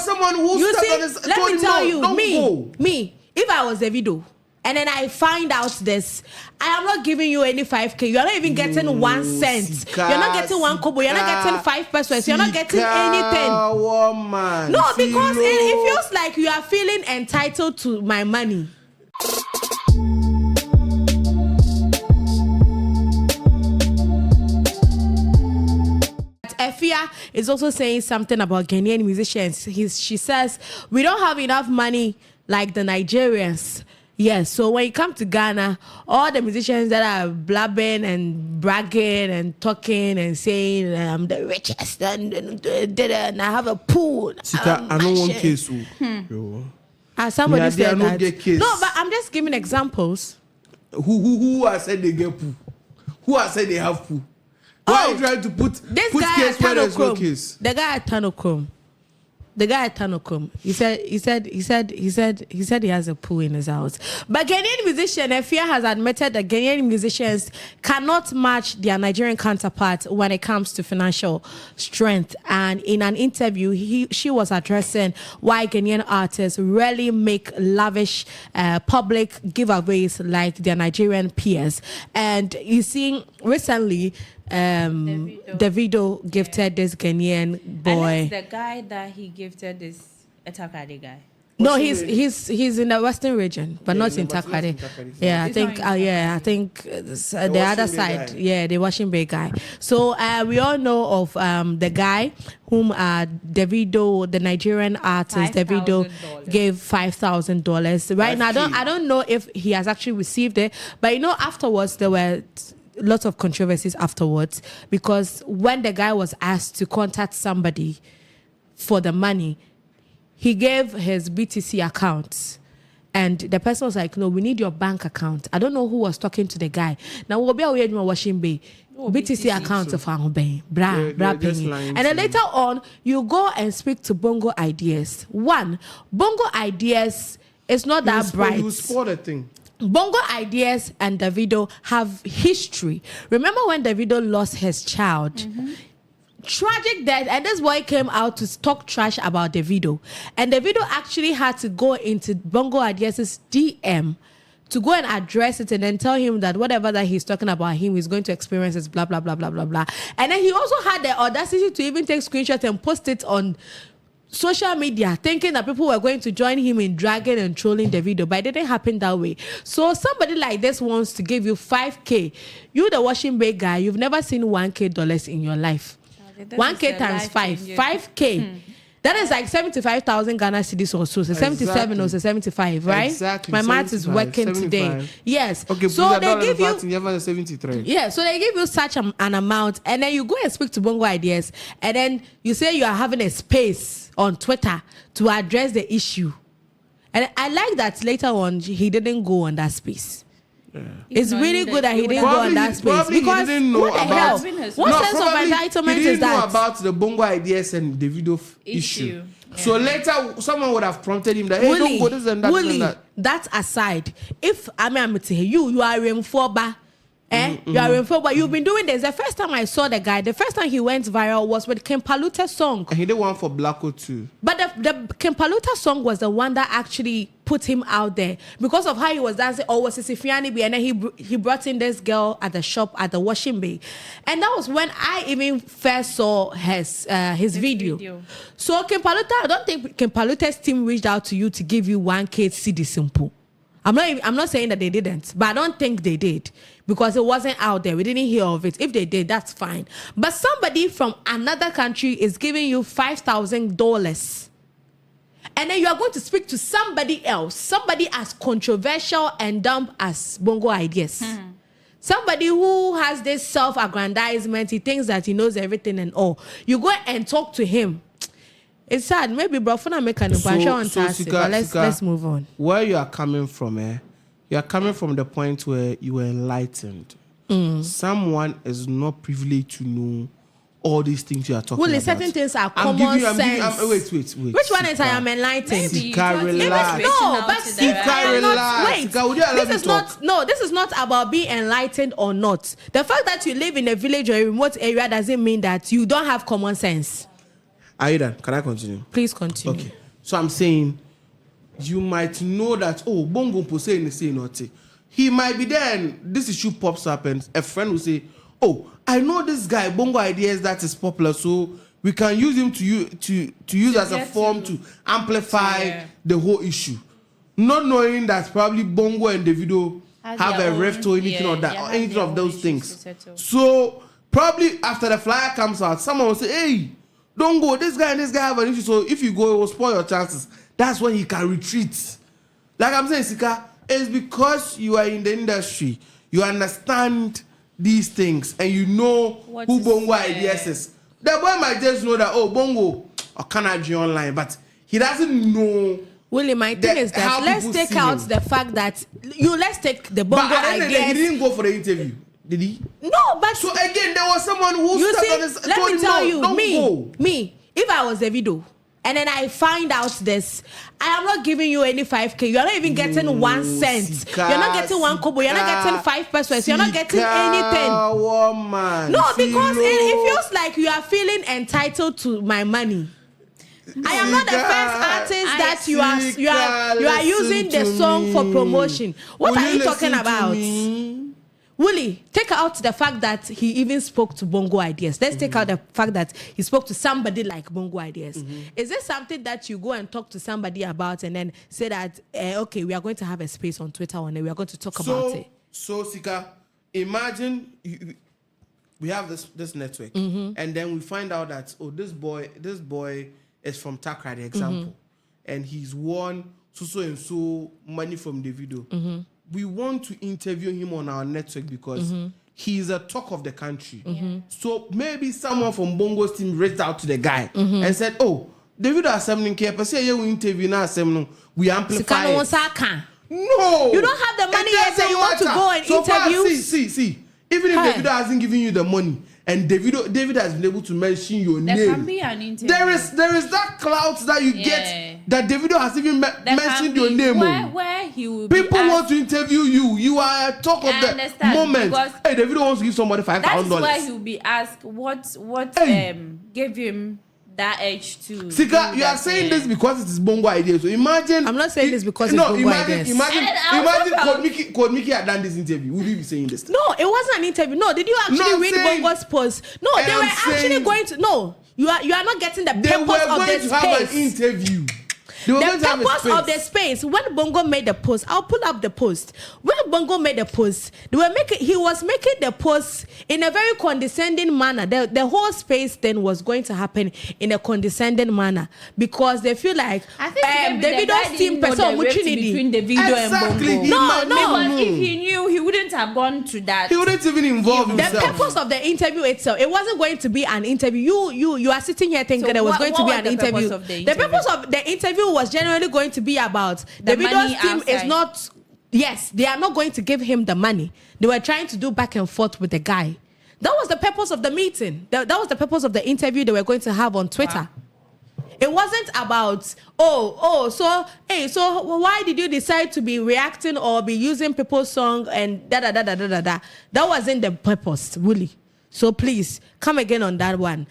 someone who you stepped see, on his. let me tell you, go. me, if I was Davido, and then I find out this, I am not giving you any 5K. You are not even getting 1 cent. You're not getting 1 kobo. You're not getting 5 pesos. You're not getting anything. Woman, no, because it feels like you are feeling entitled to my money. Efia is also saying something about Ghanaian musicians. She says, we don't have enough money like the Nigerians. Yes, so when you come to Ghana, all the musicians that are blabbing and bragging and talking and saying, I'm the richest and I have a pool. I don't want case. Somebody said that. No, but I'm just giving examples. Who has said they get pool? Who has said they have pool? Why are you trying to put guy case where there's no case? The guy at Tanochrome. He said he has a pool in his house. But Ghanaian musician Efia has admitted that Ghanaian musicians cannot match their Nigerian counterparts when it comes to financial strength. And in an interview, she was addressing why Ghanaian artists rarely make lavish public giveaways like their Nigerian peers. And you see, recently, Davido gifted this Ghanaian boy. And it's the guy that he gifted this Etakade guy. No, he's in the western region, but not in Takoradi. Yeah, I think the other side. The Washington Bay guy. So we all know of the guy whom Davido, the Nigerian artist Davido, gave $5,000. Right now, I don't know if he has actually received it, but afterwards there were lots of controversies afterwards, because when the guy was asked to contact somebody for the money, he gave his BTC account, and the person was like, no, we need your bank account. I don't know who was talking to the guy. Now we'll be aware in Washington Bay. BTC account of and then later on, you go and speak to Bongo Ideas. Bongo Ideas is not that bright. You spoil the thing. Bongo Ideas and Davido have history. Remember when Davido lost his child? Mm-hmm. Tragic death, and this boy came out to talk trash about Davido. And Davido actually had to go into Bongo Ideas' DM to go and address it and then tell him that whatever that he's talking about him is going to experience is blah, blah, blah, blah, blah, blah. And then he also had the audacity to even take screenshots and post it on social media, thinking that people were going to join him in dragging and trolling Davido, but it didn't happen that way. So somebody like this wants to give you 5K. You, the Washington Bay guy, you've never seen $1K in your life. 1K times 5K. That is like 75,000 Ghana cedis or so. So 77 or so 75, right? Exactly. My math is working 75. Today. Yes. Okay, so they give you 73. Yeah, so they give you such an amount, and then you go and speak to Bongo Ideas, and then you say you are having a space on Twitter to address the issue. And I like that later on he didn't go on that space. Yeah. It's really good that he didn't go on that space, because he didn't know about what sense of entitlement is that? He didn't know about the Bongo Ideas and Davido issue. Yeah. So later, someone would have prompted him that, hey, don't go this and that and that. That aside, if I'm you are in Foba. You are in but you've been doing this. The first time I saw the guy, the first time he went viral was with Kempaluta's song. And he did one for Blacko too. But the Kempaluta song was the one that actually put him out there because of how he was dancing. Or was Sisifiani B? And then he brought in this girl at the shop at the Washington Bay. And that was when I even first saw his video. So Kempaluta, I don't think Kempaluta's team reached out to you to give you 1K CD simple. I'm not saying that they didn't, but I don't think they did, because it wasn't out there. We didn't hear of it. If they did, that's fine. But somebody from another country is giving you $5,000, and then you are going to speak to somebody else, somebody as controversial and dumb as Bongo Ideas. Somebody who has this self-aggrandizement, he thinks that he knows everything and all. You go and talk to him. It's sad. Maybe Brofuna make an impression on Tassi, but let's move on. Where you are coming from, you are coming from the point where you were enlightened. Someone is not privileged to know all these things you are talking about. Certain things are common sense. Wait. Which one is I am enlightened? Relax. This is not about being enlightened or not. The fact that you live in a village or a remote area doesn't mean that you don't have common sense. Are you done? Can I continue? Please continue. Okay. So I'm saying, you might know that, oh, Bongo Pose in the same or he might be there and this issue pops up and a friend will say, oh, I know this guy, Bongo Ideas, that is popular, so we can use him to use as a form to amplify the whole issue. Not knowing that probably Bongo and Davido have a rift or anything of that, or anything of those things. So probably after the flyer comes out, someone will say, hey, don't go, this guy and this guy have an issue, so if you go, it will spoil your chances. That's when he can retreat. Like I'm saying, Sika, it's because you are in the industry, you understand these things, and you know who Bongo Ideas is. The boy might just know that, oh, Bongo or Canada online, but he doesn't know. Willie, my thing is that let's take out the fact that let's take the Bongo Ideas. He didn't go for the interview, did he? No, but so again, there was someone who you stuck see, on this. let me tell you, me, if I was Davido, and then I find out this, I am not giving you any 5K. You're not even getting 1 cent. You're not getting 1 kobo. You're not getting 5 pesos. You're not getting anything. Woman, no, because it feels like you are feeling entitled to my money. I am not the first artist that you are using the song for promotion. What are you talking about? Willie, take out the fact that he even spoke to Bongo Ideas. Let's take out the fact that he spoke to somebody like Bongo Ideas. Is this something that you go and talk to somebody about and then say that, okay, we are going to have a space on Twitter and we are going to talk about it? So, Sika, imagine we have this network and then we find out that, oh, this boy is from Takra, the example, and he's won so and so money from Davido. We want to interview him on our network because he's a talk of the country. So maybe someone from Bongo's team reached out to the guy and said, oh, Davido has something here, but say you interview now, we amplify it. No! You don't have the money yet and you want to go and interview? See. Even if Davido hasn't given you the money, and David has been able to mention your name. There can be an interview. There is that clout that you get that Davido has even mentioned your name. Where he will people want to interview you. You are a talk of the moment. Hey, Davido wants to give somebody $5,000. That's why he will be asked what gave him that edge to. Sika, you are saying this because it is Bongo Ideas. So imagine. I'm not saying this because it's Bongo Ideas. Imagine Code Mickey had done this interview. Would you be saying this? No, it wasn't an interview. No, did you actually read Bongo's post? No, they were actually going to. No, you are not getting the purpose of this space. They were going to have an interview. The purpose of the space, when Bongo made the post, I'll pull up the post. When Bongo made the post, he was making the post in a very condescending manner. The whole space then was going to happen in a condescending manner because they feel like Davido's team person between Davido and Bongo. No, if he knew, he wouldn't have gone to that. He wouldn't even involve himself. The purpose of the interview itself, it wasn't going to be an interview. You are sitting here thinking there was going to be an interview. The purpose of the interview was generally going to be about Davido's team outside. Is not. Yes, they are not going to give him the money. They were trying to do back and forth with the guy. That was the purpose of the meeting. That was the purpose of the interview they were going to have on Twitter. Wow. It wasn't about so why did you decide to be reacting or be using people's song and da. That wasn't the purpose, really. So please come again on that one.